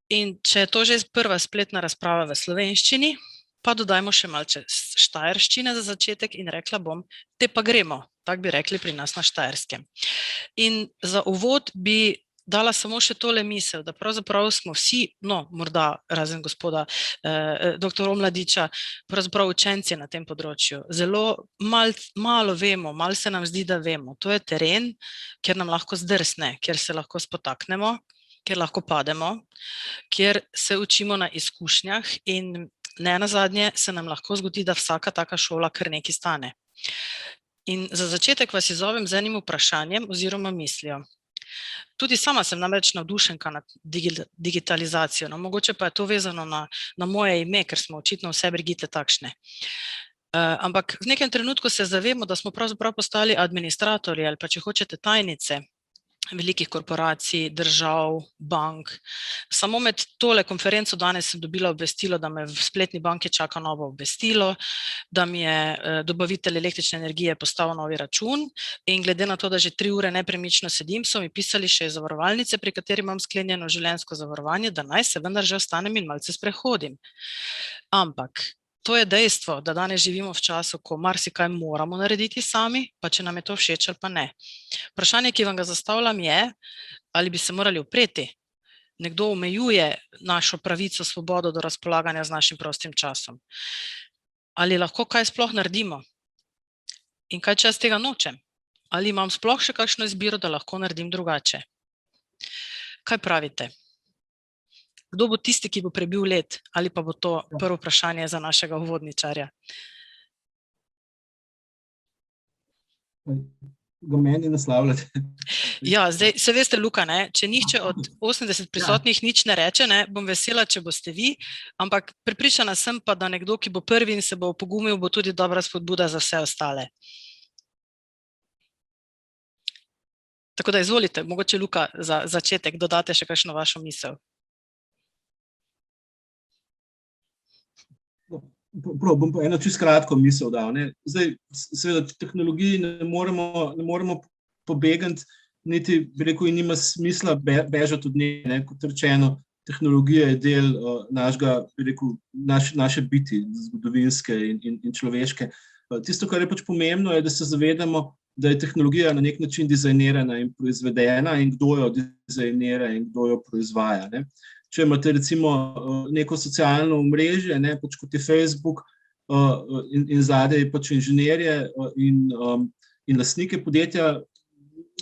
In če je to že prva spletna razprava v slovenščini, pa dodajmo še malce štajerščine za začetek in rekla bom, te pa gremo, tako bi rekli pri nas na Štajerskem. In za uvod bi dala samo še tole misel, da pravzaprav smo vsi, no, morda razen gospoda dr. Omladiča, pravzaprav učenci na tem področju. Zelo malo vemo, malo se nam zdi, da vemo. To je teren, kjer nam lahko zdrsne, kjer se lahko spotaknemo, kjer lahko pademo, kjer se učimo na izkušnjah in nenazadnje se nam lahko zgodi, da vsaka taka šola kar nekaj stane. In za začetek vas izzovem z enim vprašanjem oziroma mislijo. Tudi sama sem namreč navdušenka nad digitalizacijo, no, mogoče pa je to vezano na moje ime, ker smo očitno vse Brigite takšne. Ampak v nekem trenutku se zavemo, da smo pravzaprav postali administratorji ali pa če hočete tajnice velikih korporacij, držav, bank. Samo med tole konferenco danes sem dobila obvestilo, da me v spletni banki čaka novo obvestilo, da mi je dobavitelj električne energije postavil novi račun in glede na to, da že 3 ure nepremično sedim, so mi pisali še iz zavarovalnice, pri kateri imam sklenjeno življenjsko zavarovanje, da naj se vendar že ostanem in malce sprehodim. Ampak to je dejstvo, da danes živimo v času, ko marsikaj moramo narediti sami, pa če nam je to všeč ali pa ne. Vprašanje, ki vam ga zastavljam, je, ali bi se morali upreti. Nekdo omejuje našo pravico, svobodo do razpolaganja z našim prostim časom. Ali lahko kaj sploh naredimo? In kaj če jaz tega nočem? Ali imam sploh še kakšno izbiro, da lahko naredim drugače? Kaj pravite? Kdo bo tisti, ki bo prebil let? Ali pa bo to prvo vprašanje za našega uvodničarja? Ga meni naslavljate. Ja, zdaj, se veste, Luka, ne, če nihče od 80 prisotnih nič ne reče, ne, bom vesela, če boste vi, ampak prepričana sem pa, da nekdo, ki bo prvi in se bo opogumil, bo tudi dobra spodbuda za vse ostale. Tako da izvolite, mogoče Luka za začetek dodate še kakšno vašo misel. Bom pa eno čisto kratko misel dal. Zdaj, seveda, tehnologiji ne moremo pobegati, niti, bi rekel, in nima smisla bežati od nje. Kot rečeno, tehnologija je del našega, bi rekel, naše biti, zgodovinske in človeške. Tisto, kar je pač pomembno, je, da se zavedamo, da je tehnologija na nek način dizajnirana in proizvedena in kdo jo dizajnira in kdo jo proizvaja. Če imate recimo neko socialno omrežje, pač kot je Facebook in zadaj pač inženirje in lastnike podjetja,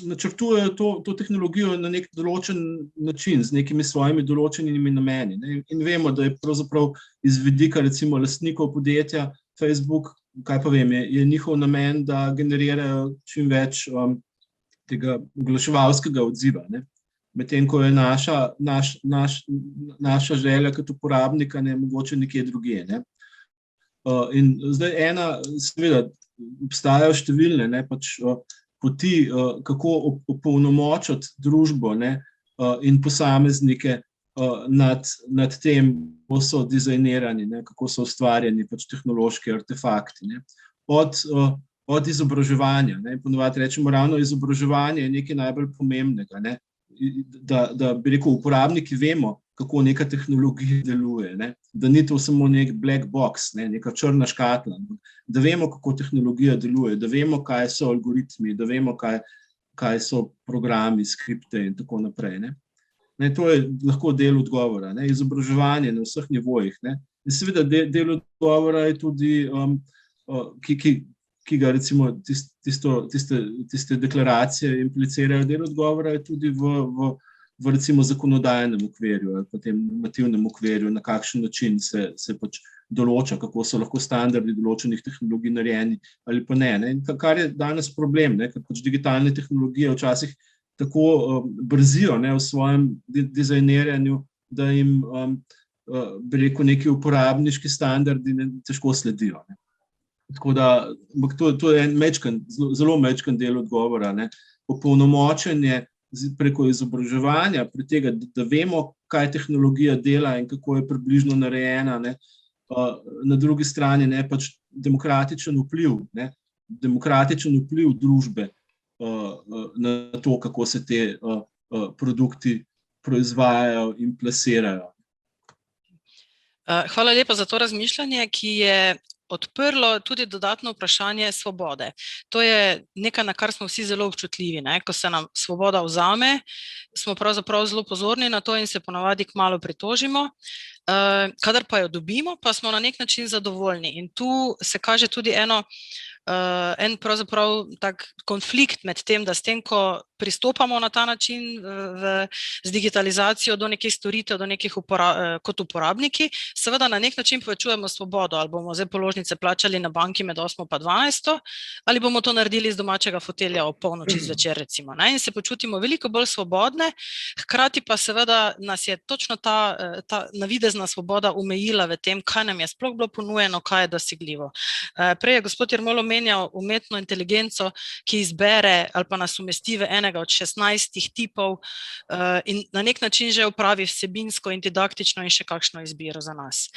načrtujejo to tehnologijo na nek določen način, z nekimi svojimi določenimi nameni. In vemo, da je pravzaprav iz vidika recimo lastnikov podjetja Facebook, kaj pa vem, je njihov namen, da generirajo čim več tega oglaševalskega odziva. Medtem ko je naša želja kot uporabnika mogoče nekje drugje. In zdaj seveda, obstajajo številne pač poti, kako opolnomočiti družbo in posameznike nad tem, kako so dizajnirani, kako so ustvarjeni pač tehnološki artefakti. Od izobraževanja, ponovadi rečemo, ravno izobraževanje je nekaj najbolj pomembnega, da bi rekel, uporabniki vemo, kako neka tehnologija deluje, da ni to samo nek black box, neka črna škatla, da vemo, kako tehnologija deluje, da vemo, kaj so algoritmi, da vemo, kaj so programi, skripte in tako naprej. To je lahko del odgovora, izobraževanje na vseh nivojih. In seveda del odgovora je tudi, ki ga recimo tiste deklaracije implicirajo, del odgovora je tudi v recimo zakonodajnem okvirju ali pa tem normativnem okvirju, na kakšen način se pač določa, kako so lahko standardi določenih tehnologij narejeni ali pa ne. In kar je danes problem, ker pač digitalne tehnologije včasih tako brzijo v svojem dizajniranju, da jim, bi rekel, neki uporabniški standardi težko sledijo. Tako da, to je en zelo majčken del odgovora, opolnomočenje preko izobraževanja, pri tega, da vemo, kaj tehnologija dela in kako je približno narejena, na drugi strani pač demokratičen vpliv družbe na to, kako se te produkti proizvajajo in plasirajo. Hvala lepa za to razmišljanje, ki je odprlo tudi dodatno vprašanje svobode. To je nekaj, na kar smo vsi zelo občutljivi, ne? Ko se nam svoboda vzame, smo pravzaprav zelo pozorni na to in se ponavadi kmalu pritožimo. Kadar pa jo dobimo, pa smo na nek način zadovoljni. In tu se kaže tudi en pravzaprav tak konflikt med tem, da s tem, ko pristopamo na ta način z digitalizacijo do nekih storitev, do nekih kot uporabniki, seveda na nek način povečujemo svobodo, ali bomo zdaj položnice plačali na banki med 8 pa 12, ali bomo to naredili iz domačega fotelja ob polnoči zvečer, recimo, ne? In se počutimo veliko bolj svobodne, hkrati pa seveda nas je točno ta navidezna svoboda omejila v tem, kaj nam je sploh bilo ponujeno, kaj je dosegljivo. Prej je gospod Jermol omenjal umetno inteligenco, ki izbere ali pa nas umesti v enega od 16 tipov in na nek način že opravi vsebinsko in didaktično in še kakšno izbiro za nas.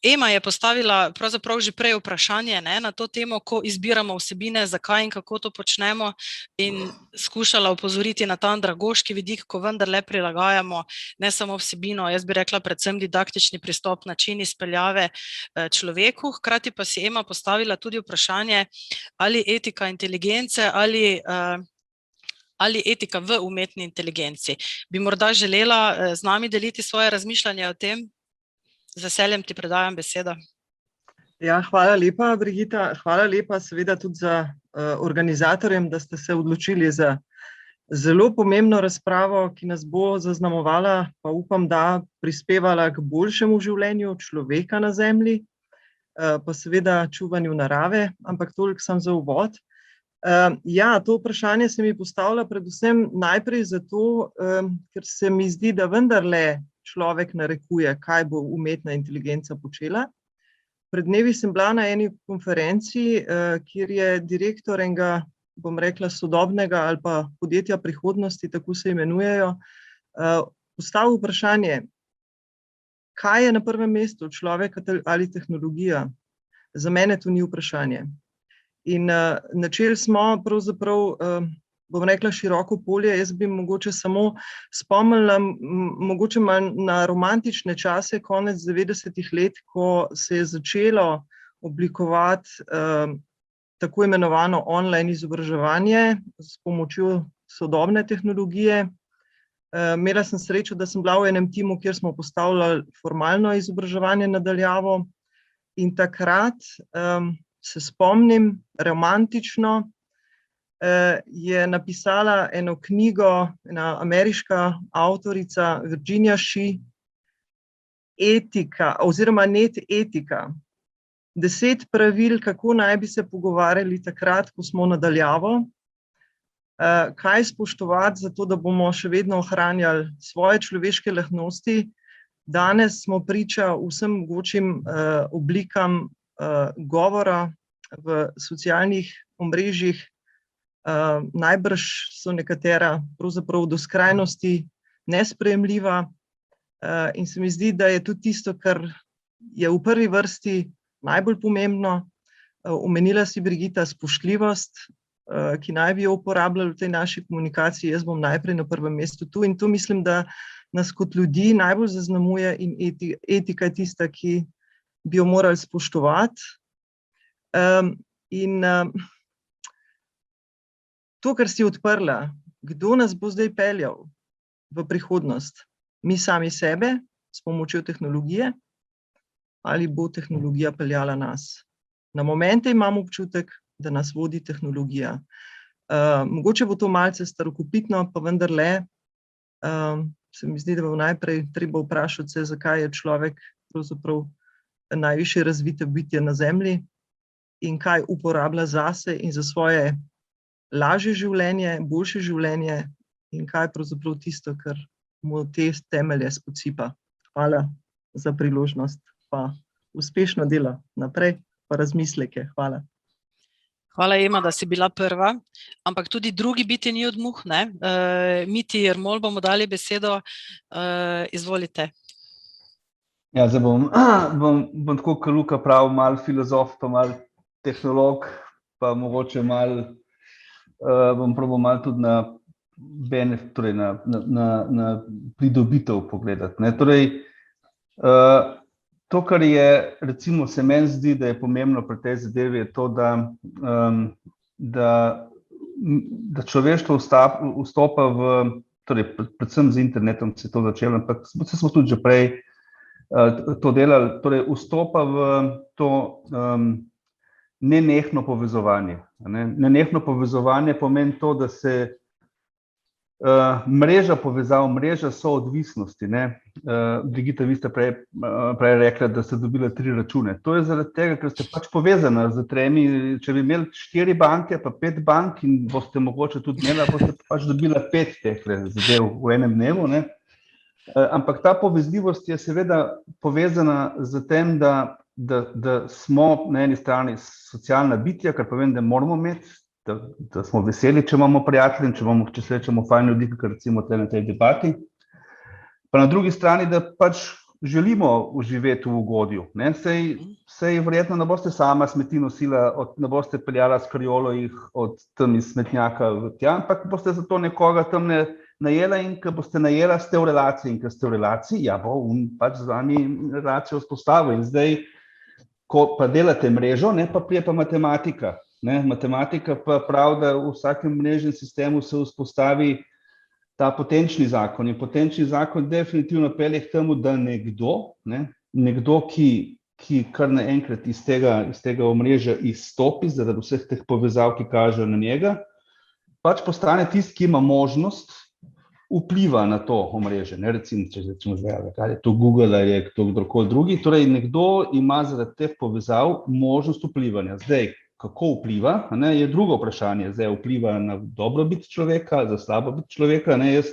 Ema je postavila pravzaprav že prej vprašanje, ne, na to temo, ko izbiramo vsebine, zakaj in kako to počnemo, in skušala opozoriti na ta andragoški vidik, ko vendarle prilagajamo ne samo vsebino, jaz bi rekla predvsem didaktični pristop, način izpeljave človeku, hkrati pa si Ema postavila tudi vprašanje, ali etika inteligence ali etika v umetni inteligenci. Bi morda želela z nami deliti svoje razmišljanje o tem? Z veseljem ti predajam besedo. Ja, hvala lepa, Brigita. Hvala lepa seveda tudi za organizatorjem, da ste se odločili za zelo pomembno razpravo, ki nas bo zaznamovala, pa upam, da prispevala k boljšemu življenju človeka na Zemlji, pa seveda čuvanju narave, ampak toliko samo za uvod. Ja, to vprašanje se mi postavlja predvsem najprej zato, ker se mi zdi, da vendarle človek narekuje, kaj bo umetna inteligenca počela. Pred dnevi sem bila na eni konferenci, kjer je direktor enega, bom rekla, sodobnega ali pa podjetja prihodnosti, tako se imenujejo, postavil vprašanje, kaj je na prvem mestu, človek ali tehnologija? Za mene to ni vprašanje. In načeli smo pravzaprav, bom rekla, široko polje. Jaz bi mogoče samo spomnila mogoče malo na romantične čase, konec 90-ih let, ko se je začelo oblikovati tako imenovano online izobraževanje s pomočjo sodobne tehnologije. Imela sem srečo, da sem bila v enem timu, kjer smo postavljali formalno izobraževanje na daljavo, in takrat se spomnim, romantično, je napisala eno knjigo, ena ameriška avtorica Virginia Shih, Etika oziroma net etika. 10 pravil, kako naj bi se pogovarjali takrat, ko smo na daljavo, kaj spoštovati, zato da bomo še vedno ohranjali svoje človeške lastnosti. Danes smo priča vsem mogočim oblikam govora v socialnih omrežjih. Najbrž so nekatera pravzaprav do skrajnosti nesprejemljiva in se mi zdi, da je tudi tisto, kar je v prvi vrsti najbolj pomembno. Omenila si, Brigita, spoštljivost, ki naj bi jo uporabljali v tej naši komunikaciji. Jaz bom najprej na prvem mestu tu in tu mislim, da nas kot ljudi najbolj zaznamuje in etika je tista, ki bi jo morali spoštovati. In to, kar si odprla, kdo nas bo zdaj peljal v prihodnost? Mi sami sebe s pomočjo tehnologije ali bo tehnologija peljala nas? Na momente imam občutek, da nas vodi tehnologija. Mogoče bo to malce starokopitno, pa vendarle se mi zdi, da bo najprej treba vprašati se, zakaj je človek pravzaprav najvišje razvito bitje na Zemlji in kaj uporablja zase in za svoje lažje življenje, boljše življenje in kaj je pravzaprav tisto, kar mu te temelje spodsipa. Hvala za priložnost, pa uspešno delo naprej, pa razmisleke. Hvala. Hvala, Ema, da si bila prva, ampak tudi drugi biti ni od muh, ne? Miti Jermol bomo dali besedo, izvolite. Ja, zdaj bom tako, kot Luka pravi, malo filozof, pa malo tehnolog, pa mogoče malo, bom probal malo tudi na pridobitev pogledati, ne. Torej, To, kar je, recimo, se meni zdi, da je pomembno pri tej zadevi, je to, da človeštvo vstopa v, torej predvsem z internetom se je to začelo, ampak se smo tudi že prej to delali, torej vstopa v to nenehno povezovanje. Nenehno povezovanje pomeni to, da se mreža povezav, mreža soodvisnosti. Brigitta, vi ste prej rekla, da ste dobili 3 račune. To je zaradi tega, ker ste pač povezana z 3, če bi imeli 4 banke, pa 5 bank in boste mogoče tudi imela, boste pač dobila 5 teh zadev v enem dnevu. Ampak ta povezljivost je seveda povezana z tem, da smo na eni strani socialna bitja, kar povem, da moramo imeti, da smo veseli, če imamo prijatelje, če srečamo fajn ljudi, kakor recimo na tej debati. Pa na drugi strani, da pač želimo uživeti v ugodju. Sej verjetno ne boste sama smeti nosila, ne boste peljala s kariolo jih od tam iz smetnjaka v tja, ampak boste za to nekoga tam najela in ko boste najela, ste v relaciji in ko ste v relaciji, ja bo pač z vami relacijo vzpostavil. In zdaj, ko pa delate mrežo, pa prije pa matematika. Matematika pa pravi, da v vsakem mrežnem sistemu se vzpostavi ta potenčni zakon. In potenčni zakon definitivno pelje k temu, da nekdo, ki kar naenkrat iz tega omrežja izstopi, zaradi vseh teh povezav, ki kažejo na njega, pač postane tisti, ki ima možnost vpliva na to omrežje. Recimo, če zdaj, kaj je to Google ali je to kdorkoli drugi, torej nekdo ima zaradi teh povezav možnost vplivanja. Zdaj, kako vpliva, je drugo vprašanje. Zdaj vpliva na dobrobit človeka, za slabobit človeka. Jaz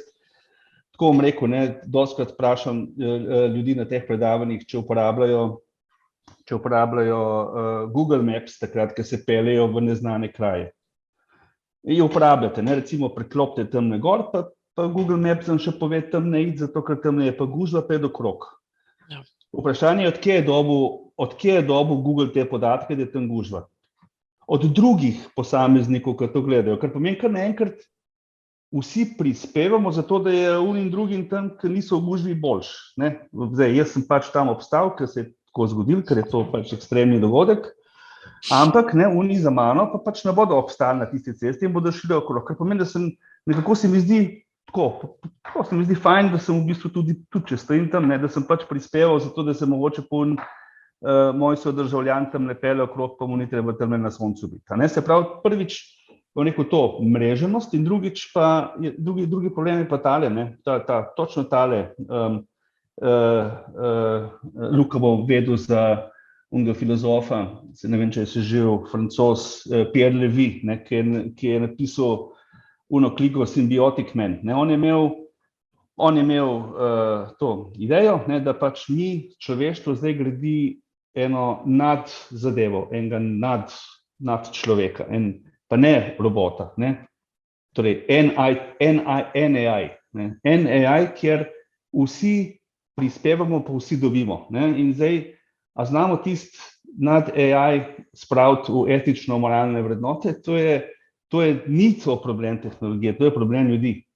tako bom rekel, dostikrat vprašam ljudi na teh predavanjih, če uporabljajo Google Maps takrat, ko se peljejo v neznane kraje. In uporabljate, recimo preklopite tam na gor, pa Google Maps vam še pove tam ne iti, zato ker tam je pa gužva, pa je okrog. Vprašanje je, od kje je dobil Google te podatke, da je tam gužva. Od drugih posameznikov, ki to gledajo, ker pomeni, kar naenkrat vsi prispevamo za to, da je unim drugim tam, ki niso v gužvi boljš. Zdaj, jaz sem pač tam obstal, ker se je tako zgodil, ker je to pač ekstremni dogodek, ampak oni za mano pa pač ne bodo obstali na tisti cesti in bodo šli okrog. Ker pomeni, da nekako se mi zdi tako se mi zdi fajn, da sem v bistvu tudi če stojim tam, da sem pač prispeval za to, da se mogoče moj sodržavljan tam ne pelje okrog, pa mu ni treba tam na soncu biti. Se pravi, prvič to mreženost in drugič pa, drugi problem je pa tale, točno tale, Luka bo vedel za unega filozofa, ne vem, če je se živel Francoz, Pierre Levy, ki je napisal uno knjigo Symbiotic Man. On je imel to idejo, da pač mi, človeštvo, zdaj gradi eno nad zadevo, enega nad človeka, pa ne robota. Torej, NAI, kjer vsi prispevamo, pa vsi dobimo. In zdaj, a znamo tisti nad AI spraviti v etično-moralne vrednote, to ni to problem tehnologije, to je problem ljudi.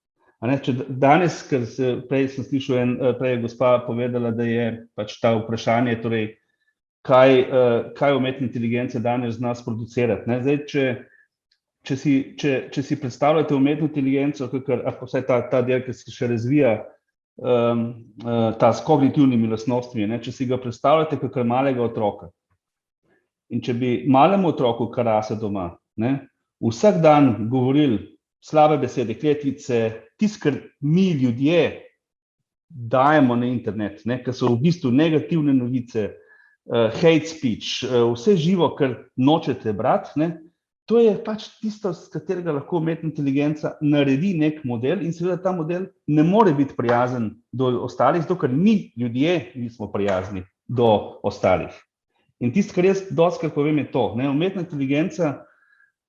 Danes, ker prej sem slišal, prej je gospa povedala, da je pač ta vprašanje, torej, kaj umetna inteligenca danes z nas producirati. Zdaj, če si predstavljate umetno inteligenco, vsaj ta del, ki se še razvija, ta s kognitivnimi lastnostmi, če si ga predstavljate kakor malega otroka. In če bi malemu otroku, kar rase doma, vsak dan govorili slabe besede, kletvice, tisto, kar mi ljudje dajemo na internet, ker so v bistvu negativne novice, hate speech, vse živo, kar nočete brati, to je pač tisto, s katerega lahko umetna inteligenca naredi nek model in seveda ta model ne more biti prijazen do ostalih, zato ker mi ljudje nismo prijazni do ostalih. In tisto, kar jaz dostikrat povem, je to. Umetna inteligenca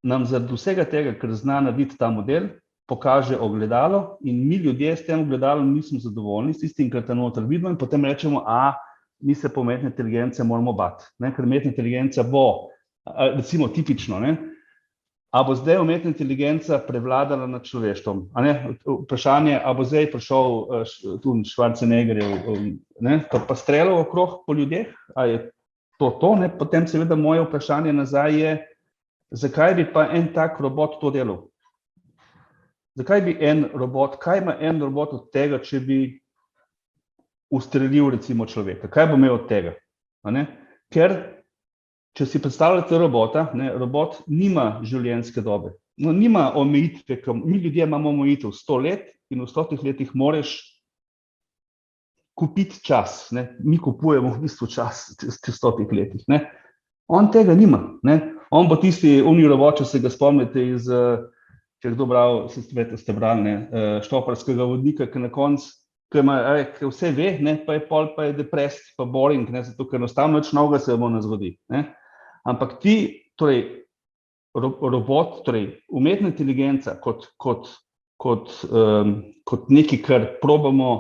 nam zaradi vsega tega, ker zna narediti ta model, pokaže ogledalo in mi ljudje s tem ogledalom nismo zadovoljni, s tistim, kar tam noter vidimo in potem rečemo, mi se po umetne inteligence moramo bati, ker umetna inteligenca bo, recimo tipično, a bo zdaj umetna inteligenca prevladala nad človeštvom? Vprašanje, a bo zdaj prišel tu Schwarzeneggerjev, pa streljal okrog po ljudeh, a je to, ne? Potem seveda moje vprašanje nazaj je, zakaj bi pa en tak robot to delal? Zakaj bi kaj ima en robot od tega, če bi ustrelil recimo človeka? Kaj bo imel od tega? Ker, če si predstavljate robota, robot nima življenjske dobe. Nima omejitve, mi ljudje imamo omejitev 100 let in v 100 letih moraš kupiti čas. Mi kupujemo v bistvu čas v 100 letih. On tega nima. On bo tisti robot, če se ga spomnite iz, če je kdo bral, ste brali, štoparskega vodnika, ki na koncu, ki vse ve, pa je pol, pa je depressed, pa boring, zato ker enostavno nič novega se mu ne zgodi. Ampak robot, umetna inteligenca kot nekaj, kar probamo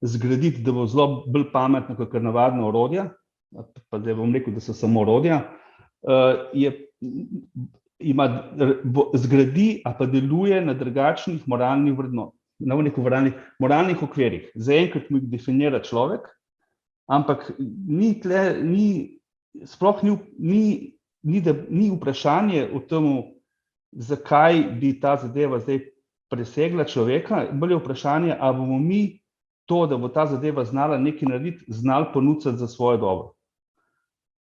zgraditi, da bo zelo bolj pametno, kot navadno orodja, pa da bom rekel, da so samo orodja, zgradi, a pa deluje na drugačnih moralnih vrednot, moralnih okvirih. Zaenkrat mu jih definira človek, ampak sploh ni vprašanje o tem, zakaj bi ta zadeva zdaj presegla človeka, bolj je vprašanje, a bomo mi to, da bo ta zadeva znala nekaj narediti, znali ponuditi za svoje dobro.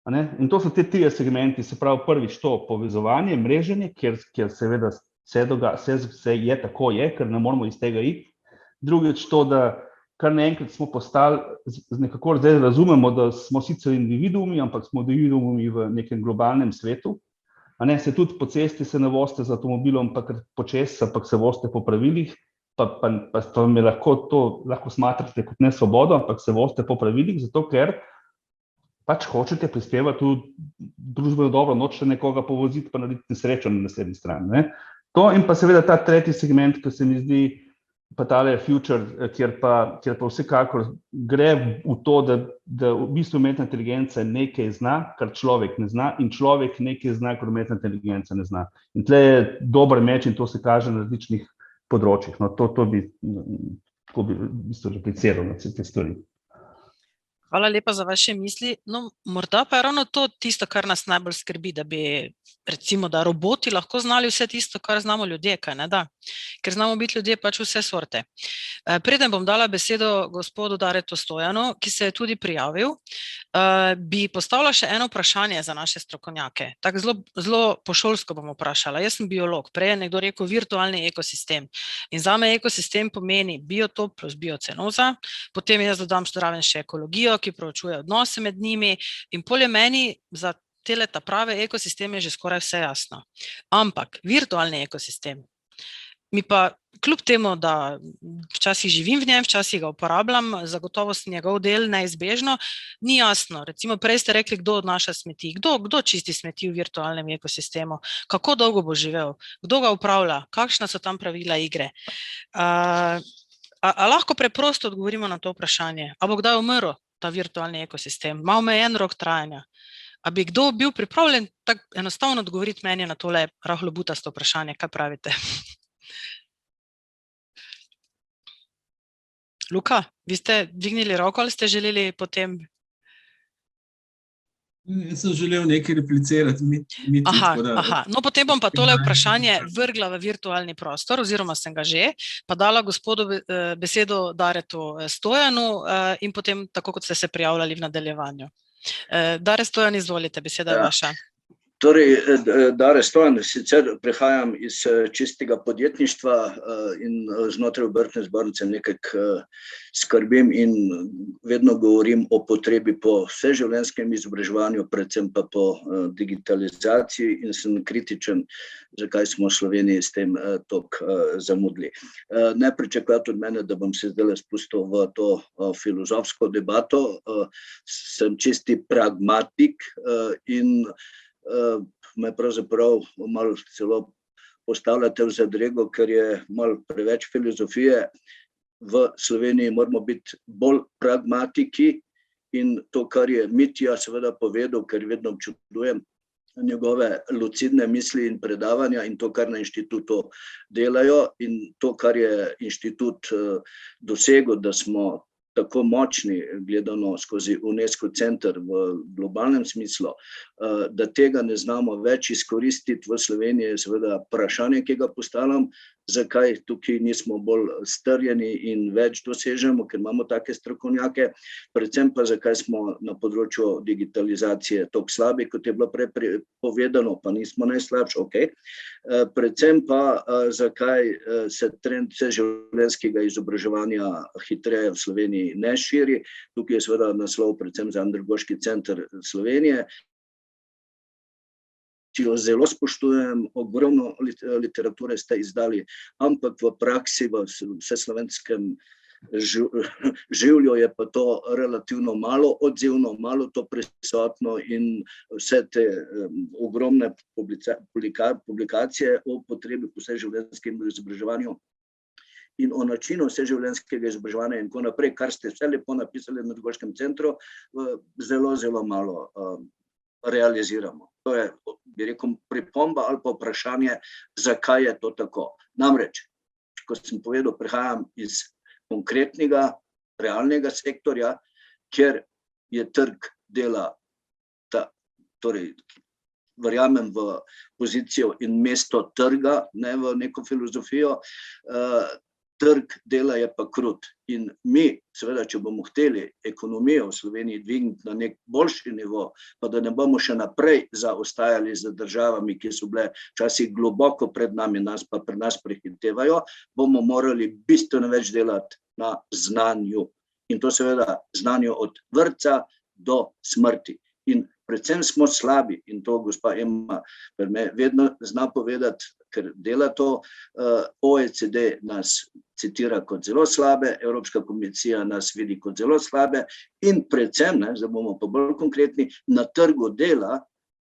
In to so te 3 segmenti, se pravi prvič to povezovanje, mreženje, kjer seveda vse je tako je, ker ne moramo iz tega iti. Drugič to, da kar naenkrat smo postali, nekako zdaj razumemo, da smo sicer individuumi, ampak smo individuumi v nekem globalnem svetu. Se tudi po cesti se ne vozite z avtomobilom, pa kar počez, ampak se vozite po pravilih, pa vam je lahko smatrate kot nesvobodo, ampak se vozite po pravilih, zato ker pač hočete prispevati v družbeno dobro, nočete nekoga povoziti, pa narediti nesrečo na naslednji strani. To in pa seveda ta tretji segment, ki se mi zdi pa tale future, kjer pa vsekakor gre v to, da v bistvu umetna inteligenca nekaj zna, kar človek ne zna, in človek nekaj zna, kar umetna inteligenca ne zna. In tle je dober meč in to se kaže na različnih področjih. To bi v bistvu repliciral na te stvari. Hvala lepa za vaše misli. No, morda pa je ravno to tisto, kar nas najbolj skrbi, da bi recimo, da roboti lahko znali vse tisto, kar znamo ljudje, kaj ne da? Ker znamo biti ljudje pač vse sorte. Preden bom dala besedo gospodu Daretu Stojanu, ki se je tudi prijavil, bi postavila še eno vprašanje za naše strokovnjake. Tako zelo pošolsko bom vprašala. Jaz sem biolog, prej je nekdo rekel virtualni ekosistem. In zame ekosistem pomeni biotop plus biocenoza, potem jaz dodam zraven še ekologijo, ki proučuje odnose med njimi, in polje meni za ta prave ekosisteme je že skoraj vse jasno. Ampak virtualni ekosistem mi pa kljub temu, da včasih živim v njem, včasih ga uporabljam, zagotovo sem njegov del neizbežno, ni jasno. Recimo prej ste rekli, kdo odnaša smeti, kdo čisti smeti v virtualnem ekosistemu, kako dolgo bo živel, kdo ga upravlja, kakšna so tam pravila igre. A lahko preprosto odgovorimo na to vprašanje? A bo kdaj umrl ta virtualni ekosistem? Ima omejen rok trajanja? A bi kdo bil pripravljen tako enostavno odgovoriti meni na tole rahlo butasto vprašanje? Kaj pravite? Luka, vi ste dvignili roko ali ste želeli potem? Jaz sem želel nekaj replicirati. No, potem bom pa tole vprašanje vrgla v virtualni prostor, oziroma sem ga že, pa dala gospodu besedo Daretu Stojanu in potem tako, kot ste se prijavljali v nadaljevanju. Dare Stojan, izvolite, beseda je vaša. Torej, Dare Stojan, sicer prihajam iz čistega podjetništva in znotraj obrtne zbornice nekaj skrbim in vedno govorim o potrebi po vseživljenjskem izobraževanju, predvsem pa po digitalizaciji, in sem kritičen, zakaj smo v Sloveniji s tem toliko zamudili. Ne pričakujte od mene, da bom se zdaj spustil v to filozofsko debato, sem čisti pragmatik in me pravzaprav malo celo postavljate v zadrego, ker je malo preveč filozofije. V Sloveniji moramo biti bolj pragmatiki in to, kar je Mitja seveda povedal, ker vedno občudujem njegove lucidne misli in predavanja in to, kar na inštitutu delajo in to, kar je inštitut dosegel, da smo tako močni, gledano skozi UNESCO center v globalnem smislu, da tega ne znamo več izkoristiti v Sloveniji, je seveda vprašanje, ki ga postavljam, zakaj tukaj nismo bolj strjeni in več dosežemo, ker imamo take strokovnjake, predvsem pa zakaj smo na področju digitalizacije toliko slabi, kot je bilo prej povedano, pa nismo najslabši, ok. Predvsem pa zakaj se trend vseživljenjskega izobraževanja hitreje v Sloveniji ne širi. Tukaj je seveda naslov predvsem za Andragoški center Slovenije, ki jo zelo spoštujem, ogromno literature ste izdali, ampak v praksi, v vseslovenskem življu je pa to relativno malo odzivno, malo to prisotno in vse te ogromne publikacije o potrebi po vseživljenjskem izobraževanju in o načinu vseživljenjskega izobraževanja in tako naprej, kar ste vse lepo napisali na Andragoškem centru, zelo, zelo malo realiziramo. To je, bi rekel, pripomba ali pa vprašanje, zakaj je to tako. Namreč, kot sem povedal, prihajam iz konkretnega, realnega sektorja, kjer je trg dela, torej verjamem v pozicijo in mesto trga, ne v neko filozofijo, trg dela je pa krut. In mi, seveda, če bomo hteli ekonomijo v Sloveniji dvigniti na nek boljši nivo, pa da ne bomo še naprej zaostajali z državami, ki so bile včasih globoko pred nami, nas pa pri nas prehitevajo, bomo morali bistveno več delati na znanju. In to seveda znanju od vrtca do smrti. In predvsem smo slabi, in to gospa Ema vedno zna povedati, ker dela to, OECD nas citira kot zelo slabe, Evropska komisija nas vidi kot zelo slabe in predvsem, zdaj bomo pa bolj konkretni, na trgu dela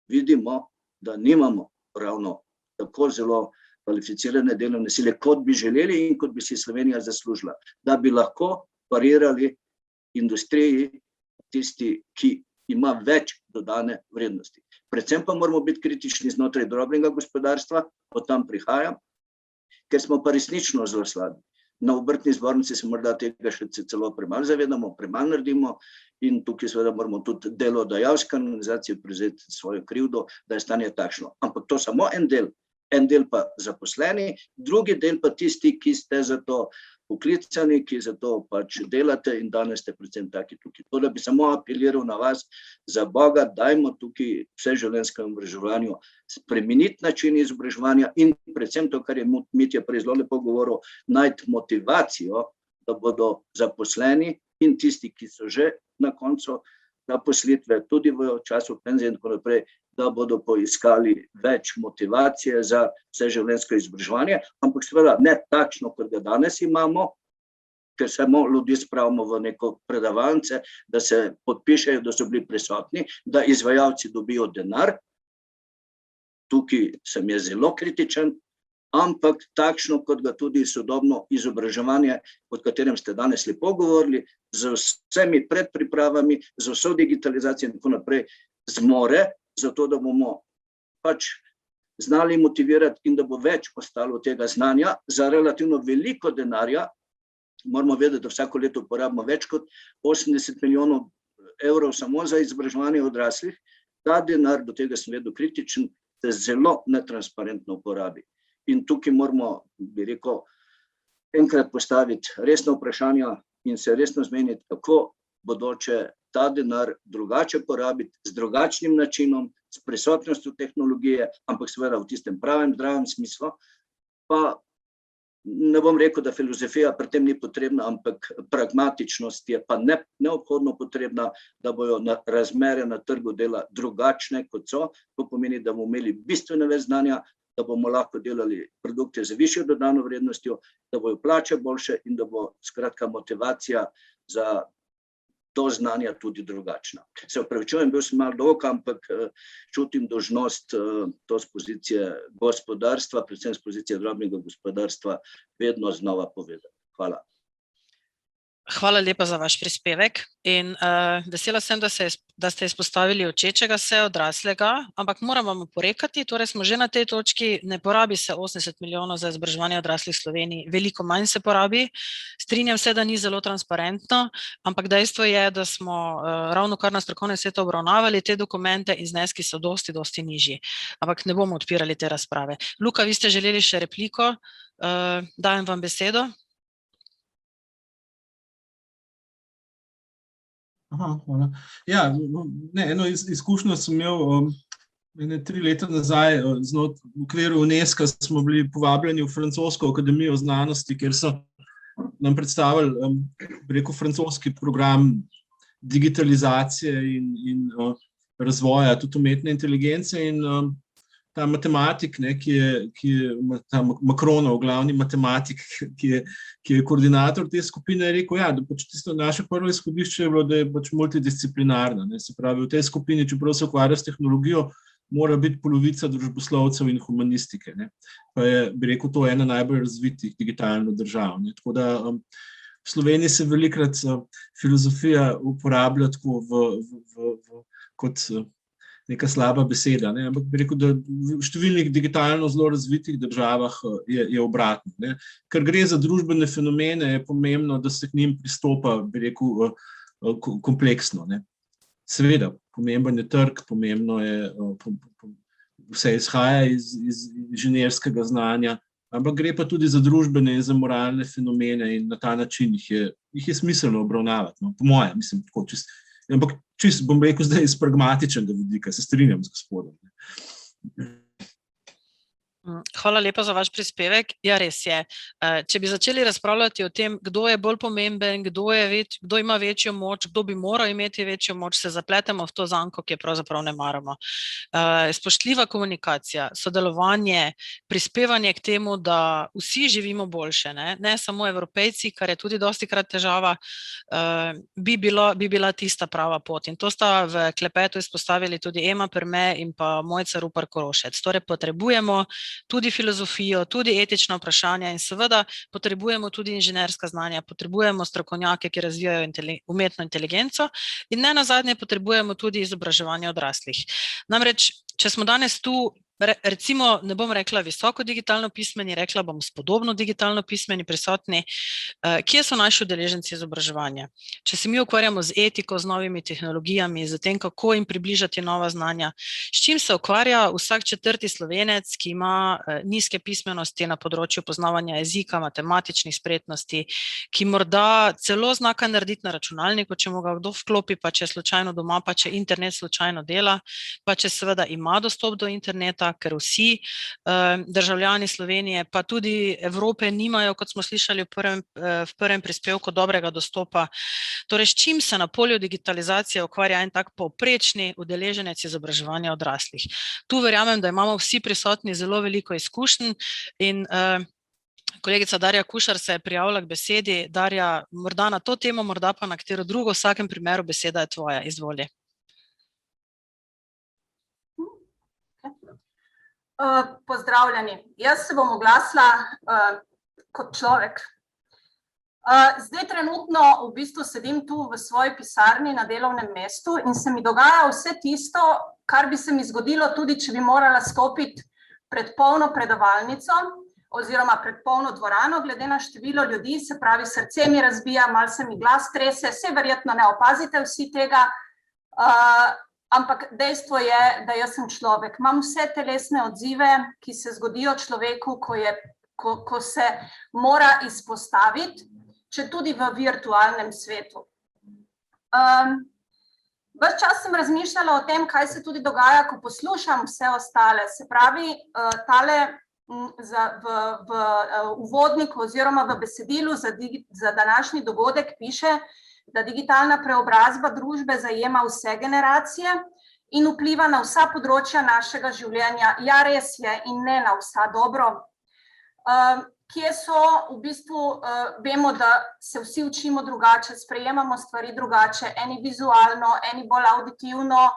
vidimo, da nimamo ravno tako zelo kvalificirane delovne sile, kot bi želeli in kot bi si Slovenija zaslužila, da bi lahko parirali industriji tisti, ki ima več dodane vrednosti. Predvsem pa moramo biti kritični znotraj drobnega gospodarstva, od tam prihajam, ker smo pa resnično zelo slabi. Na obrtni zbornici se morda tega še celo premalo zavedamo, premalo naredimo in tukaj seveda moramo tudi delodajalske organizacije prevzeti svojo krivdo, da je stanje takšno. Ampak to samo en del pa zaposleni, drugi del pa tisti, ki ste za to poklicani, ki za to pač delate in danes ste predvsem taki tukaj. To, da bi samo apeliral na vas, za Boga, dajmo tukaj vseživljenjskemu izobraževanju spremeniti način izobraževanja in predvsem to, kar je Mitja prej zelo lepo govoril, najti motivacijo, da bodo zaposleni in tisti, ki so že na koncu zaposlitve, tudi v času penzije in tako naprej, da bodo poiskali več motivacije za vseživljenjsko izobraževanje, ampak seveda ne takšno, kot ga danes imamo, ker samo ljudi spravimo v neko predavalnice, da se podpišejo, da so bili prisotni, da izvajalci dobijo denar. Tukaj sem jaz zelo kritičen, ampak takšno, kot ga tudi sodobno izobraževanje, o katerem ste danes lepo govorili, z vsemi predpripravami, z vso digitalizacijo in tako naprej, zmore, zato da bomo pač znali motivirati in da bo več ostalo tega znanja za relativno veliko denarja. Moramo vedeti, da vsako leto porabimo več kot 80 milijonov evrov samo za izobraževanje odraslih. Ta denar, do tega sem vedno kritičen, se zelo netransparentno uporabi. In tukaj moramo, bi rekel, enkrat postaviti resna vprašanja in se resno zmeniti, kako bodoče ta denar drugače porabiti, z drugačnim načinom, s prisotnostjo tehnologije, ampak seveda v tistem pravem, zdravem smislu. Pa ne bom rekel, da filozofija pri tem ni potrebna, ampak pragmatičnost je pa neobhodno potrebna, da bojo razmere na trgu dela drugačne, kot so. To pomeni, da bomo imeli bistveno več znanja, da bomo lahko delali produkte z višjo dodano vrednostjo, da bojo plače boljše in da bo skratka motivacija za to znanja tudi drugačna. Se opravičujem, bil sem malo dolg, ampak čutim dolžnost to z pozicije gospodarstva, predvsem z pozicije drobnega gospodarstva, vedno znova povedati. Hvala. Hvala lepa za vaš prispevek in vesela sem, da ste izpostavili učečega se, odraslega, ampak moram vam oporekati, torej smo že na tej točki, ne porabi se 80 milijonov za izobraževanje odraslih v Sloveniji, veliko manj se porabi. Strinjam se, da ni zelo transparentno, ampak dejstvo je, da smo ravno kar na strokovnem svetu obravnavali te dokumente in zneski so dosti nižji. Ampak ne bomo odpirali te razprave. Luka, vi ste želeli še repliko, dajem vam besedo. Hvala. Ja, eno izkušnjo sem imel 3 leta nazaj, v okviru UNESCO smo bili povabljeni v Francosko akademijo znanosti, kjer so nam predstavili, francoski program digitalizacije in razvoja, tudi umetne inteligence in ta matematik, ki je ta Macronov, glavni matematik, ki je koordinator te skupine, je rekel, da pač tisto naše prvo izhodišče je bilo, da je pač multidisciplinarna. Se pravi, v tej skupini, čeprav se ukvarja s tehnologijo, mora biti polovica družboslovcev in humanistike. Pa je, bi rekel, to ena najbolj razvitih digitalno držav. Tako da v Sloveniji se velikrat filozofija uporablja tako kot neka slaba beseda, ampak bi rekel, da v številnih digitalno zelo razvitih državah je obratno. Ker gre za družbene fenomene, je pomembno, da se k njim pristopa, bi rekel, kompleksno. Seveda, pomemben je trg, pomembno je, vse izhaja iz inženirskega znanja, ampak gre pa tudi za družbene in za moralne fenomene in na ta način jih je smiselno obravnavati. Po mojem, mislim, tako čisto. Ampak čisto, bom rekel, zdaj iz pragmatičnega vidika, se strinjam z gospodom. Hvala lepa za vaš prispevek. Ja, res je. Če bi začeli razpravljati o tem, kdo je bolj pomemben, kdo ima večjo moč, kdo bi moral imeti večjo moč, se zapletemo v to zanko, ki je pravzaprav ne maramo. Spoštljiva komunikacija, sodelovanje, prispevanje k temu, da vsi živimo boljše, ne samo Evropejci, kar je tudi dostikrat težava, bi bila tista prava pot. In to sta v klepetu izpostavili tudi Ema Perme in pa Mojca Rupar Korošec. Torej potrebujemo tudi filozofijo, tudi etična vprašanja in seveda potrebujemo tudi inženirska znanja, potrebujemo strokovnjake, ki razvijajo umetno inteligenco in ne nazadnje potrebujemo tudi izobraževanje odraslih. Namreč, če smo danes tu, recimo, ne bom rekla visoko digitalno pismeni, rekla bom spodobno digitalno pismeni prisotni, kje so naši udeleženci izobraževanja? Če se mi ukvarjamo z etiko, z novimi tehnologijami, z tem, kako jim približati nova znanja, s čim se ukvarja vsak 4. Slovenec, ki ima nizke pismenosti na področju poznavanja jezika, matematičnih spretnosti, ki morda celo zna kaj narediti na računalniku, če mu ga kdo vklopi, pa če je slučajno doma, pa če internet slučajno dela, pa če seveda ima dostop do interneta, ker vsi državljani Slovenije, pa tudi Evrope nimajo, kot smo slišali v prvem prispevku, dobrega dostopa. Torej, s čim se na polju digitalizacije ukvarja en tak povprečni udeleženec izobraževanja odraslih? Tu verjamem, da imamo vsi prisotni zelo veliko izkušenj in kolegica Darja Kušar se je prijavila k besedi. Darja, morda na to temo, morda pa na katero drugo, v vsakem primeru beseda je tvoja, izvoli. Pozdravljeni. Jaz se bom oglasila kot človek. Zdaj trenutno v bistvu sedim tu v svoji pisarni na delovnem mestu in se mi dogaja vse tisto, kar bi se mi zgodilo tudi, če bi morala stopiti pred polno predavalnico oziroma pred polno dvorano, glede na število ljudi, se pravi, srce mi razbija, malo se mi glas trese, saj verjetno ne opazite vsi tega, ampak dejstvo je, da jaz sem človek. Imam vse telesne odzive, ki se zgodijo človeku, ko se mora izpostaviti, če tudi v virtualnem svetu. Ves čas sem razmišljala o tem, kaj se tudi dogaja, ko poslušam vse ostale. Se pravi, tale v uvodniku oziroma v besedilu za današnji dogodek piše, da digitalna preobrazba družbe zajema vse generacije in vpliva na vsa področja našega življenja. Ja, res je, in ne na vsa, dobro. Kje so, v bistvu vemo, da se vsi učimo drugače, sprejemamo stvari drugače, eni vizualno, eni bolj auditivno,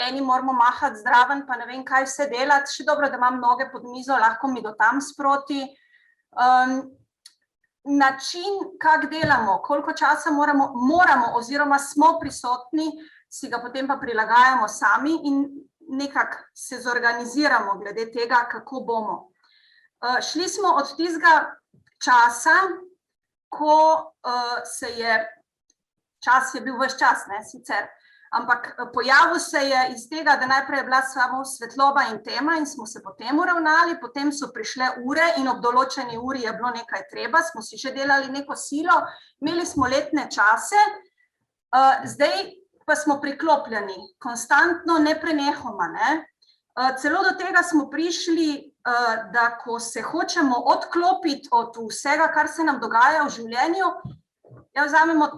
eni moramo mahati zdraven, pa ne vem, kaj vse delati. Še dobro, da imam noge pod mizo, lahko mi do tam sproti. način, kako delamo, koliko časa moramo oziroma smo prisotni, si ga potem pa prilagajamo sami in nekako se zorganiziramo glede tega, kako bomo. Šli smo od tistega časa, ko čas je bil ves čas, ne, sicer, ampak pojavil se je iz tega, da najprej je bila samo svetloba in tema in smo se potem uravnali, potem so prišle ure in ob določeni uri je bilo nekaj treba, smo si že delali neko silo, imeli smo letne čase, zdaj pa smo priklopljeni, konstantno, neprenehoma, ne. Celo do tega smo prišli, da ko se hočemo odklopiti od vsega, kar se nam dogaja v življenju, vzamemo,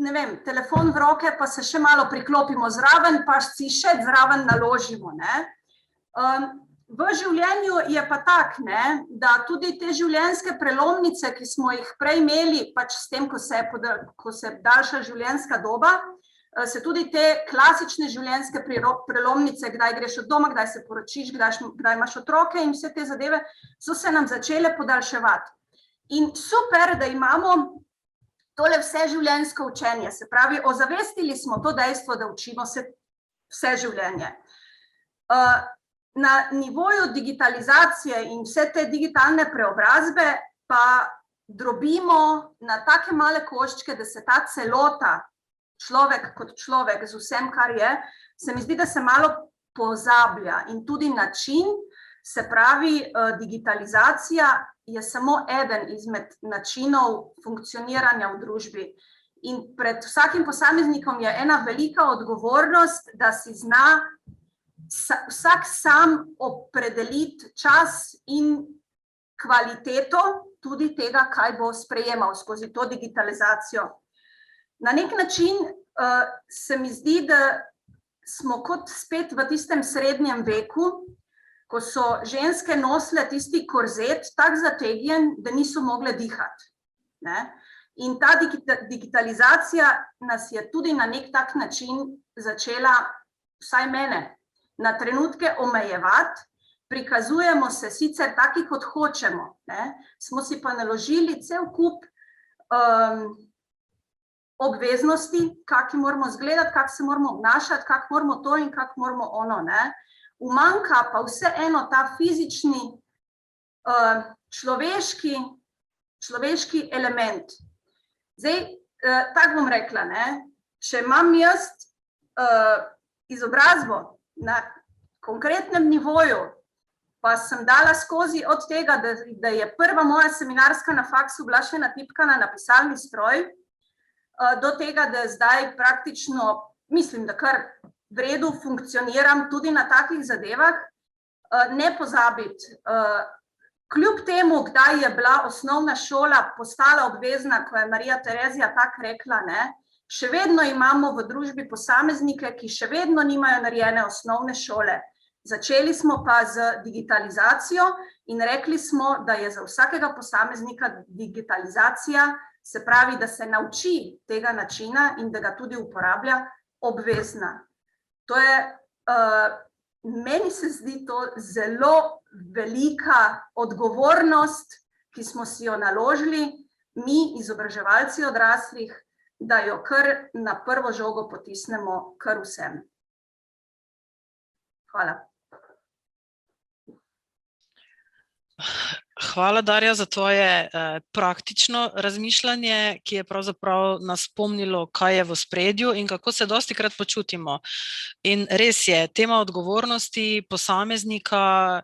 ne vem, telefon v roke, pa se še malo priklopimo zraven, pa si še zraven naložimo, ne. V življenju je pa tak, ne, da tudi te življenjske prelomnice, ki smo jih prej imeli, pač s tem, ko se daljša življenjska doba, se tudi te klasične življenjske prelomnice, kdaj greš od doma, kdaj se poročiš, kdaj imaš otroke in vse te zadeve, so se nam začele podaljševati. In super, da imamo tole vse življenjsko učenje, se pravi, ozavestili smo to dejstvo, da učimo se vse življenje. Na nivoju digitalizacije in vse te digitalne preobrazbe pa drobimo na take male koščke, da se ta celota, človek kot človek z vsem, kar je, se mi zdi, da se malo pozablja in tudi način, se pravi, digitalizacija je samo eden izmed načinov funkcioniranja v družbi. In pred vsakim posameznikom je ena velika odgovornost, da si zna vsak sam opredeliti čas in kvaliteto tudi tega, kaj bo sprejemal skozi to digitalizacijo. Na nek način se mi zdi, da smo kot spet v tistem srednjem veku, ko so ženske nosile tisti korzet tak zategnjen, da niso mogle dihati, ne. In ta digitalizacija nas je tudi na nek tak način začela, vsaj mene, na trenutke omejevati, prikazujemo se sicer taki, kot hočemo, ne, smo si pa naložili cel kup obveznosti, kaki moramo izgledati, kako se moramo obnašati, kako moramo to in kako moramo ono, ne. Umanjka pa vseeno ta fizični, človeški element. Zdaj, tako bom rekla, ne, če imam jaz izobrazbo na konkretnem nivoju, pa sem dala skozi od tega, da je prva moja seminarska na faksu bila še natipkana na pisalni stroj, do tega, da zdaj praktično, mislim, da kar v redu funkcioniram tudi na takih zadevah, ne pozabiti. Kljub temu, kdaj je bila osnovna šola postala obvezna, ko je Marija Terezija tako rekla, ne, še vedno imamo v družbi posameznike, ki še vedno nimajo narejene osnovne šole. Začeli smo pa z digitalizacijo in rekli smo, da je za vsakega posameznika digitalizacija, se pravi, da se nauči tega načina in da ga tudi uporablja, obvezna. To je, meni se zdi to zelo velika odgovornost, ki smo si jo naložili, mi, izobraževalci odraslih, da jo kar na prvo žogo potisnemo kar vsem. Hvala. Hvala, Darja, za tvoje praktično razmišljanje, ki je pravzaprav nas spomnilo, kaj je v ospredju in kako se dostikrat počutimo. In res je, tema odgovornosti posameznika,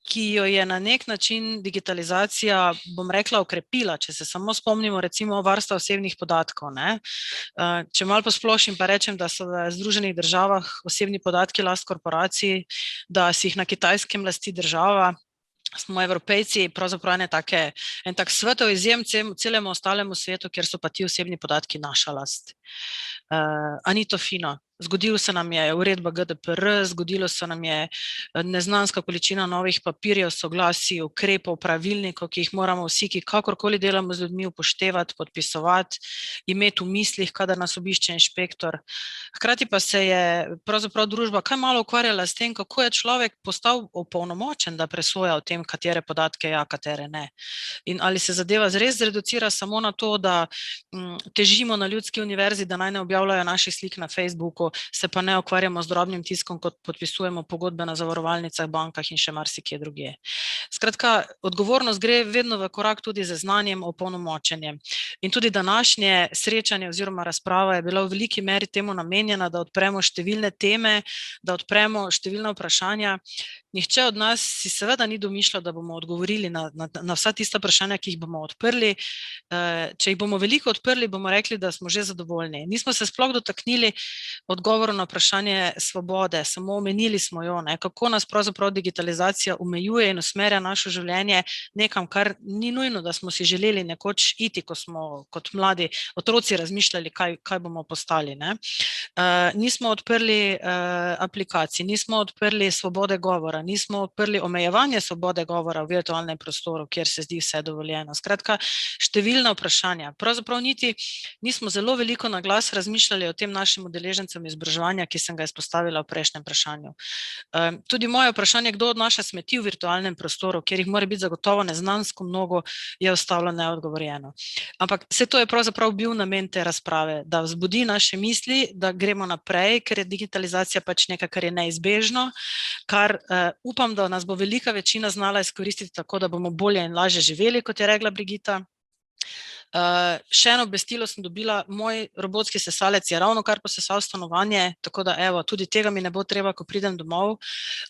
ki jo je na nek način digitalizacija, bom rekla, okrepila, če se samo spomnimo recimo varstva osebnih podatkov, ne. Če malo posplošim pa rečem, da so v Združenih državah osebni podatki last korporacij, da si jih na Kitajskem lasti država, smo Evropejci pravzaprav en tak svetov izjem celemu ostalemu svetu, kjer so pa ti osebni podatki naša last. A ni to fino? Zgodilo se nam je uredba GDPR, zgodilo se nam je neznanska količina novih papirjev, soglasij, ukrepov, pravilnikov, ki jih moramo vsi, ki kakorkoli delamo z ljudmi, upoštevati, podpisovati, imeti v mislih, kadar nas obišče inšpektor. Hkrati pa se je pravzaprav družba kaj malo ukvarjala s tem, kako je človek postal opolnomočen, da presoja o tem, katere podatke ja, katere ne. In ali se zadeva res zreducira samo na to, da težimo na Ljudski univerzi, da naj ne objavljajo naših slik na Facebooku, se pa ne ukvarjamo z drobnim tiskom, kot podpisujemo pogodbe na zavarovalnicah, bankah in še marsikje drugje. Skratka, odgovornost gre vedno v korak tudi z znanjem, opolnomočenjem. In tudi današnje srečanje oziroma razprava je bila v veliki meri temu namenjena, da odpremo številne teme, da odpremo številna vprašanja. Nihče od nas si seveda ni domišljal, da bomo odgovorili na vsa tista vprašanja, ki jih bomo odprli. Če jih bomo veliko odprli, bomo rekli, da smo že zadovoljni. Nismo se sploh dotaknili odgovoru na vprašanje svobode, samo omenili smo jo, kako nas pravzaprav digitalizacija omejuje in usmerja naše življenje nekam, kar ni nujno, da smo si želeli nekoč iti, ko smo kot mladi otroci razmišljali, kaj bomo postali. Nismo odprli aplikacij, nismo odprli svobode govora, nismo odprli omejevanje svobode govora v virtualnem prostoru, kjer se zdi vse dovoljeno. Skratka, številna vprašanja. Pravzaprav niti nismo zelo veliko na glas razmišljali o tem našim udeležencem izobraževanja, ki sem ga izpostavila v prejšnjem vprašanju. Tudi moje vprašanje, kdo odnaša smeti v virtualnem prostoru, kjer jih mora biti zagotovo neznansko mnogo, je ostalo neodgovorjeno. Ampak vse to je pravzaprav bil namen te razprave, da vzbudi naše misli, da gremo naprej, ker je digitalizacija pač nekaj, kar je neizbežno, kar upam, da nas bo velika večina znala izkoristiti tako, da bomo bolje in lažje živeli, kot je rekla Brigita. Še eno obvestilo sem dobila, moj robotski sesalec je ravno kar posesal stanovanje, tako da evo, tudi tega mi ne bo treba, ko pridem domov,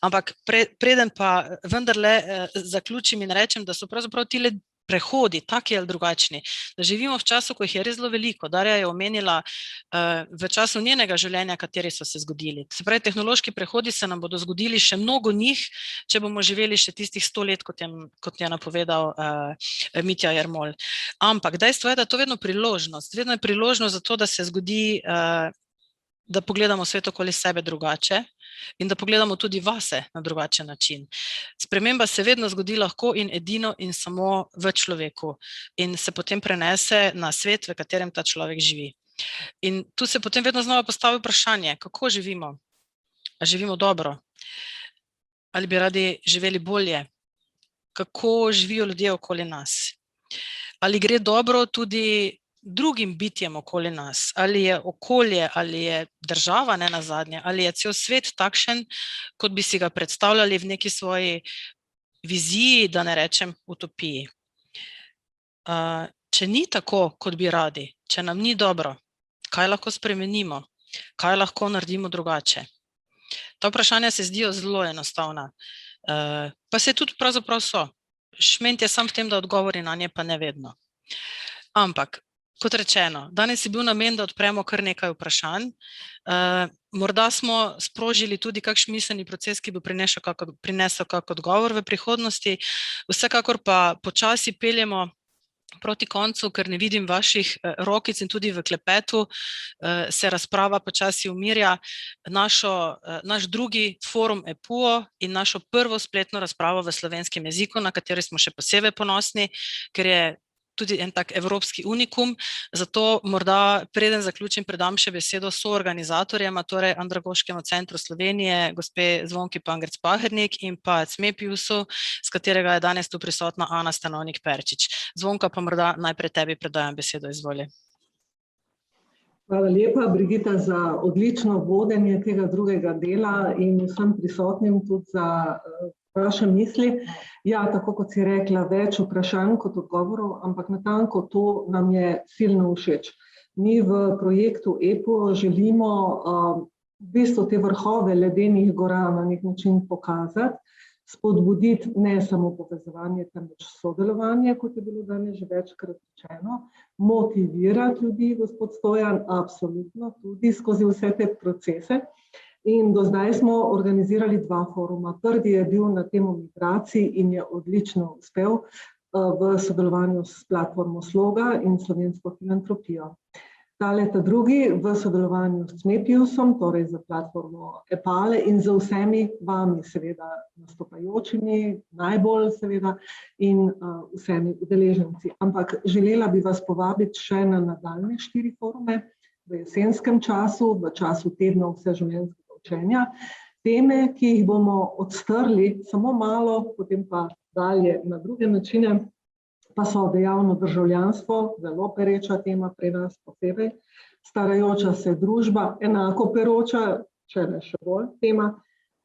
ampak preden pa vendarle zaključim in rečem, da so pravzaprav tile prehodi, taki ali drugačni, da živimo v času, ko jih je res zelo veliko. Darja je omenila v času njenega življenja, kateri so se zgodili. Se pravi, tehnološki prehodi se nam bodo zgodili še mnogo njih, če bomo živeli še tistih 100 let, kot je napovedal Mitja Jermol. Ampak dejstvo je, da je to vedno priložnost za to, da se zgodi, da pogledamo svet okoli sebe drugače in da pogledamo tudi vase na drugačen način. Sprememba se vedno zgodi lahko in edino in samo v človeku in se potem prenese na svet, v katerem ta človek živi. In tu se potem vedno znova postavi vprašanje, kako živimo? A živimo dobro? Ali bi radi živeli bolje? Kako živijo ljudje okoli nas? Ali gre dobro tudi drugim bitjem okoli nas, ali je okolje, ali je država, ne nazadnje, ali je cel svet takšen, kot bi si ga predstavljali v neki svoji viziji, da ne rečem utopiji. Če ni tako, kot bi radi, če nam ni dobro, kaj lahko spremenimo, kaj lahko naredimo drugače? Ta vprašanja se zdijo zelo enostavna, pa se tudi pravzaprav so. Šment je sam v tem, da odgovori na nje, pa ne vedno. Ampak, kot rečeno, danes je bil namen, da odpremo kar nekaj vprašanj. Morda smo sprožili tudi kakšen miselni proces, ki bo prinesel kak odgovor v prihodnosti. Vsekakor pa počasi peljemo proti koncu, ker ne vidim vaših rokic in tudi v klepetu se razprava počasi umirja. Naš drugi forum EPUO in našo prvo spletno razpravo v slovenskem jeziku, na kateri smo še posebej ponosni, ker je tudi en tak evropski unikum, zato morda preden zaključim predam še besedo soorganizatorjema, torej Andragoškemu centru Slovenije, gospe Zvonki Pangerc-Pahernik in pa CMEPIUS-u, s katerega je danes tu prisotna Ana Stanovnik-Perčič. Zvonka, pa morda najprej tebi predajam besedo, izvoli. Hvala lepa, Brigita, za odlično vodenje tega drugega dela in vsem prisotnim tudi za vaše misli. Ja, tako kot si rekla, več vprašanj kot odgovorov, ampak natanko to nam je silno všeč. Mi v projektu EPUO želimo v bistvu te vrhove ledenih gora na nek način pokazati, spodbuditi ne samo povezovanje, temveč sodelovanje, kot je bilo danes že večkrat rečeno, motivirati ljudi, gospod Stojan, absolutno tudi skozi vse te procese. In do zdaj smo organizirali 2 foruma. Prvi je bil na temo migracij in je odlično uspel v sodelovanju s platformo Sloga in Slovensko filantropijo. Ta drugi v sodelovanju s Cmepiusom, torej za platformo Epale in za vsemi vami, seveda nastopajočimi, najbolj seveda in vsemi udeleženci. Ampak želela bi vas povabiti še na nadaljnje 4 forume v jesenskem času, v času tednov vseživljenjskega učenja. Teme, ki jih bomo odstrli samo malo, potem pa dalje na druge načine, pa so dejavno državljanstvo, zelo pereča tema pri nas posebej, starajoča se družba, enako peroča, če ne še bolj tema,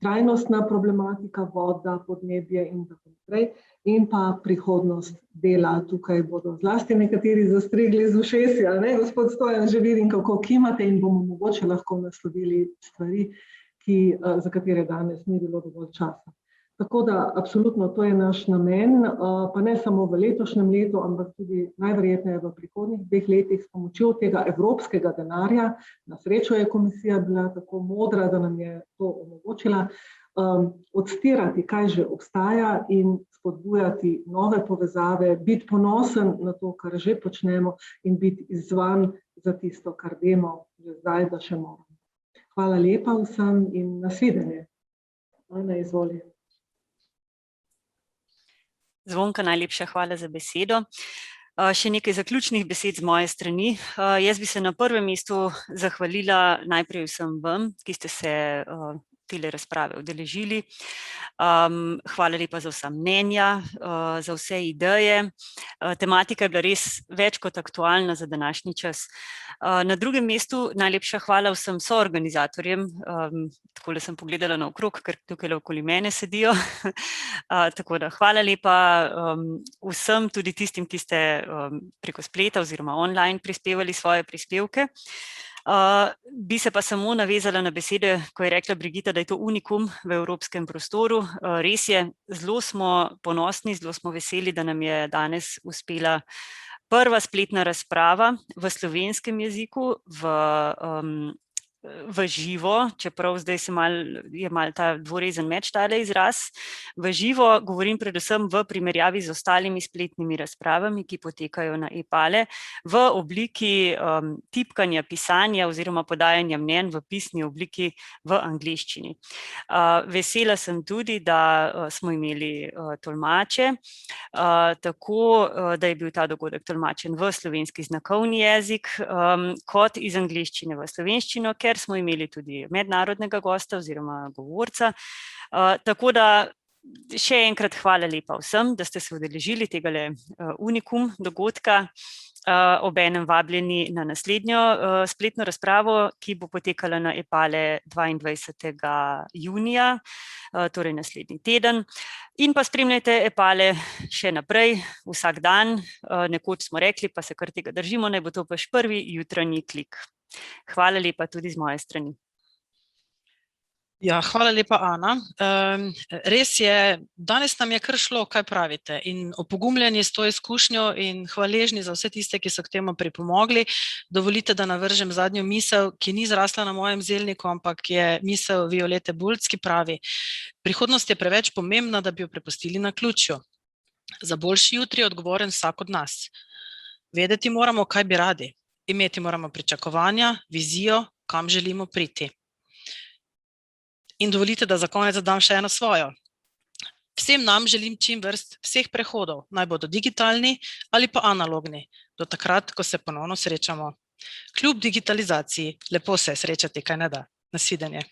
trajnostna problematika, voda, podnebje in tako naprej, in pa prihodnost dela. Tukaj bodo zlasti nekateri zastrigli z ušesi, ne, gospod Stojan, že vidim, kako kimate in bomo mogoče lahko naslovili stvari, za katere danes ni bilo dovolj časa. Tako da, absolutno, to je naš namen, pa ne samo v letošnjem letu, ampak tudi najverjetneje v prihodnjih 2 letih s pomočjo tega evropskega denarja. Na srečo je komisija bila tako modra, da nam je to omogočila, odstirati, kaj že obstaja in spodbujati nove povezave, biti ponosen na to, kar že počnemo in biti izzvan za tisto, kar vemo že zdaj, da še moramo. Hvala lepa vsem in nasvidenje. Ana, izvoli. Zvonka, najlepša hvala za besedo. Še nekaj zaključnih besed z moje strani. Jaz bi se na prvem mestu zahvalila najprej vsem vam, ki ste se tele razprave udeležili. Hvala lepa za vsa mnenja, za vse ideje. Tematika je bila res več kot aktualna za današnji čas. Na drugem mestu najlepša hvala vsem soorganizatorjem. Takole sem pogledala naokrog, ker tukaj okoli mene sedijo. Tako da hvala lepa vsem, tudi tistim, ki ste preko spleta oziroma online prispevali svoje prispevke. Bi se pa samo navezala na besede, ko je rekla Brigita, da je to unikum v evropskem prostoru. Res je, zelo smo ponosni, zelo smo veseli, da nam je danes uspela prva spletna razprava v slovenskem jeziku, v živo, čeprav zdaj je malo ta dvorezen meč tale izraz. V živo govorim predvsem v primerjavi z ostalimi spletnimi razpravami, ki potekajo na Epale, v obliki tipkanja, pisanja oziroma podajanja mnenj v pisni obliki v angleščini. Vesela sem tudi, da smo imeli tolmače, tako da je bil ta dogodek tolmačen v slovenski znakovni jezik, kot iz angleščine v slovenščino, ker smo imeli tudi mednarodnega gosta oziroma govorca. Tako da še enkrat hvala lepa vsem, da ste se udeležili tegale unikum dogodka. Obenem vabljeni na naslednjo spletno razpravo, ki bo potekala na Epale 22. junija, torej naslednji teden. In pa spremljajte Epale še naprej, vsak dan. Nekoč smo rekli, pa se kar tega držimo, naj bo to pač prvi jutranji klik. Hvala lepa tudi z moje strani. Ja, hvala lepa, Ana. Res je, danes nam je kar šlo, kaj pravite, in opogumljeni s to izkušnjo in hvaležni za vse tiste, ki so k temu pripomogli. Dovolite, da navržem zadnjo misel, ki ni zrasla na mojem zelniku, ampak je misel Violete Bulc, ki pravi: prihodnost je preveč pomembna, da bi jo prepustili naključju. Za boljši jutri je odgovoren vsak od nas. Vedeti moramo, kaj bi radi. Imeti moramo pričakovanja, vizijo, kam želimo priti. In dovolite, da za konec dodam še eno svojo. Vsem nam želim čim vrst vseh prehodov, naj bodo digitalni ali pa analogni, do takrat, ko se ponovno srečamo. Kljub digitalizaciji, lepo se je srečati, kaj ne da. Nasvidenje.